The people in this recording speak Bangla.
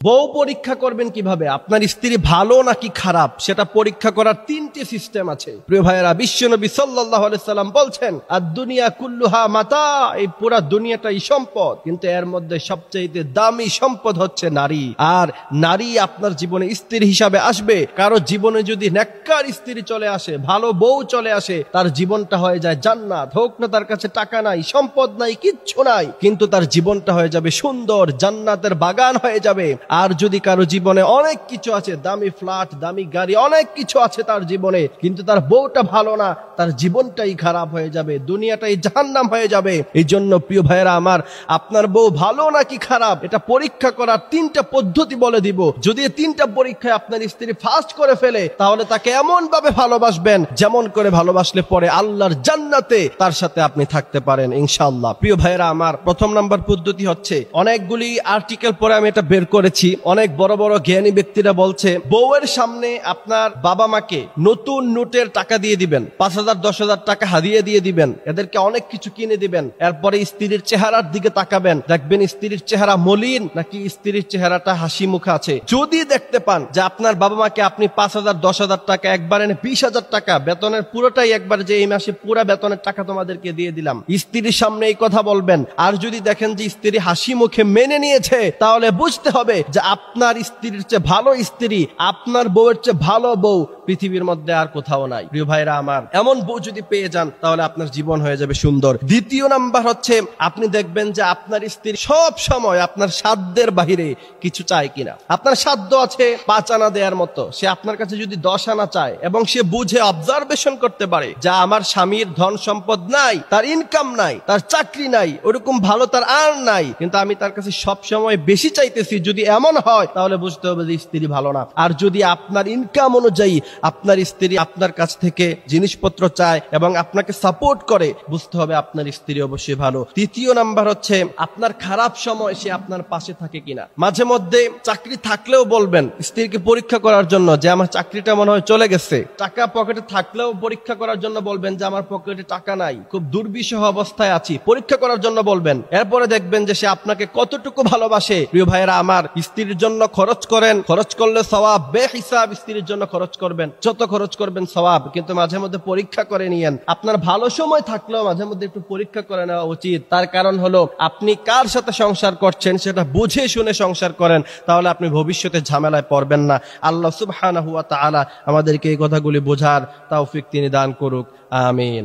বউ পরীক্ষা করবেন কিভাবে? আপনার স্ত্রী ভালো নাকি খারাপ সেটা পরীক্ষা করার 3টি সিস্টেম আছে। প্রিয় ভাইয়েরা, বিশ্বনবী সাল্লাল্লাহু আলাইহি সাল্লাম বলছেন, আদ-দুনিয়া কুল্লুহা মাতা, এই পুরা দুনিয়াটাই সম্পদ, কিন্তু এর মধ্যে সবচেয়ে দামি সম্পদ হচ্ছে নারী। আর নারী আপনার জীবনে স্ত্রী হিসাবে আসবে। কারো জীবনে যদি নেককার স্ত্রী চলে আসে, ভালো বউ চলে আসে, তার জীবনটা হয়ে যায় জান্নাত। হোক না তার কাছে টাকা নাই, সম্পদ নাই, কিচ্ছু নাই, কিন্তু তার জীবনটা হয়ে যাবে সুন্দর, জান্নাতের বাগান হয়ে যাবে। আর যদি কারো জীবনে অনেক কিছু আছে, দামি ফ্ল্যাট, দামি গাড়ি, অনেক কিছু আছে তার জীবনে, কিন্তু তার বউটা ভালো না, তার জীবনটাই খারাপ হয়ে যাবে, দুনিয়াটাই জাহান্নাম হয়ে যাবে। এই জন্য প্রিয় ভাইয়েরা আমার, আপনার বউ ভালো নাকি খারাপ এটা পরীক্ষা করার 3টা পদ্ধতি বলে দিব। যদি 3টা পরীক্ষায় আপনার স্ত্রী ফার্স্ট করে ফেলে, তাহলে তাকে এমন ভাবে ভালোবাসবেন যেমন করে ভালোবাসলে পরে আল্লাহর জান্নাতে তার সাথে আপনি থাকতে পারেন ইনশাআল্লাহ। প্রিয় ভাইয়েরা আমার, প্রথম নাম্বার পদ্ধতি হচ্ছে, অনেকগুলি আর্টিকেল পরে আমি এটা বের করেছি, অনেক বড় বড় জ্ঞানী ব্যক্তিরা বলছে, বউয়ের সামনে আপনার বাবা মাকে নতুন নোটের টাকা দিয়ে দিবেন, 5,000 10,000 টাকা হাদিয়া দিয়ে দিবেন, এদেরকে অনেক কিছু কিনে দিবেন। এরপরে স্ত্রীর চেহারার দিকে তাকাবেন, দেখবেন স্ত্রীর চেহারা মলিন নাকি স্ত্রীর চেহারাটা হাসি মুখে আছে। যদি দেখতে পান যে আপনার বাবা মাকে আপনি 5,000 10,000 টাকা একবার এনে 20,000 টাকা বেতনের পুরোটাই একবার, যে এই মাসে পুরো বেতনের টাকা তোমাদেরকে দিয়ে দিলাম, স্ত্রীর সামনে এই কথা বলবেন। আর যদি দেখেন যে স্ত্রী হাসি মুখে মেনে নিয়েছে, তাহলে বুঝতে হবে যে আপনার স্ত্রীর চেয়ে ভালো স্ত্রী, আপনার বউয়ের চেয়ে ভালো বউ পৃথিবীর মধ্যে আর কোথাও নাই। প্রিয় ভাইরা আমার, এমন বউ যদি পেয়ে যান, তাহলে আপনার জীবন হয়ে যাবে সুন্দর। দ্বিতীয় নাম্বার হচ্ছে, আপনি দেখবেন যে আপনার স্ত্রী সব সময় আপনার সাধ্যের বাহিরে কিছু চায় কিনা। আপনার সাধ্য আছে 5 আনা দেওয়ার মতো, সে আপনার কাছে যদি 10 আনা চায় এবং সে বুঝে অবজারভেশন করতে পারে যা আমার স্বামীর ধন সম্পদ নাই, তার ইনকাম নাই, তার চাকরি নাই, ওরকম ভালো তার আর্ন নাই, কিন্তু আমি তার কাছে সব সময় বেশি চাইতেছি, যদি এমন হয় তাহলে বুঝতে হবে যে স্ত্রী ভালো না। আর যদি আপনার ইনকাম অনুযায়ী আপনার স্ত্রী আপনার কাছ থেকে জিনিসপত্র চায় এবং আপনাকে সাপোর্ট করে, বুঝতে হবে আপনার স্ত্রী অবশ্যই ভালো। তৃতীয় নাম্বার হচ্ছে, আপনার খারাপ সময় সে আপনার পাশে থাকে কিনা। মাঝে মধ্যে চাকরি থাকলেও বলবেন স্ত্রীকে পরীক্ষা করার জন্য যে আমার চাকরিটা মনে হয় চলে গেছে, টাকা পকেটে থাকলেও পরীক্ষা করার জন্য বলবেন যে আমার পকেটে টাকা নাই, খুব দুর্বিষহ অবস্থায় আছি, পরীক্ষা করার জন্য বলবেন। এরপরে দেখবেন যে সে আপনাকে কতটুকু ভালোবাসে। প্রিয় ভাইয়েরা আমার, স্ত্রীর জন্য খরচ করেন, খরচ করলে সওয়াব, বেহিসাব স্ত্রীর জন্য খরচ করবেন, যত খরচ করবেন সওয়াব, কিন্তু মাঝে মধ্যে পরীক্ষা করে নিয়েন। আপনার ভালো সময় থাকলেও মাঝে মধ্যে একটু পরীক্ষা করে নেওয়া উচিত। তার কারণ হলো, আপনি কার সাথে সংসার করছেন সেটা বুঝে শুনে সংসার করেন, তাহলে আপনি ভবিষ্যতে ঝামেলায় পড়বেন না। আল্লাহ সুবহানাহু ওয়া তাআলা আমাদেরকে এই কথাগুলি বোঝার তৌফিক তিনি দান করুক, আমিন।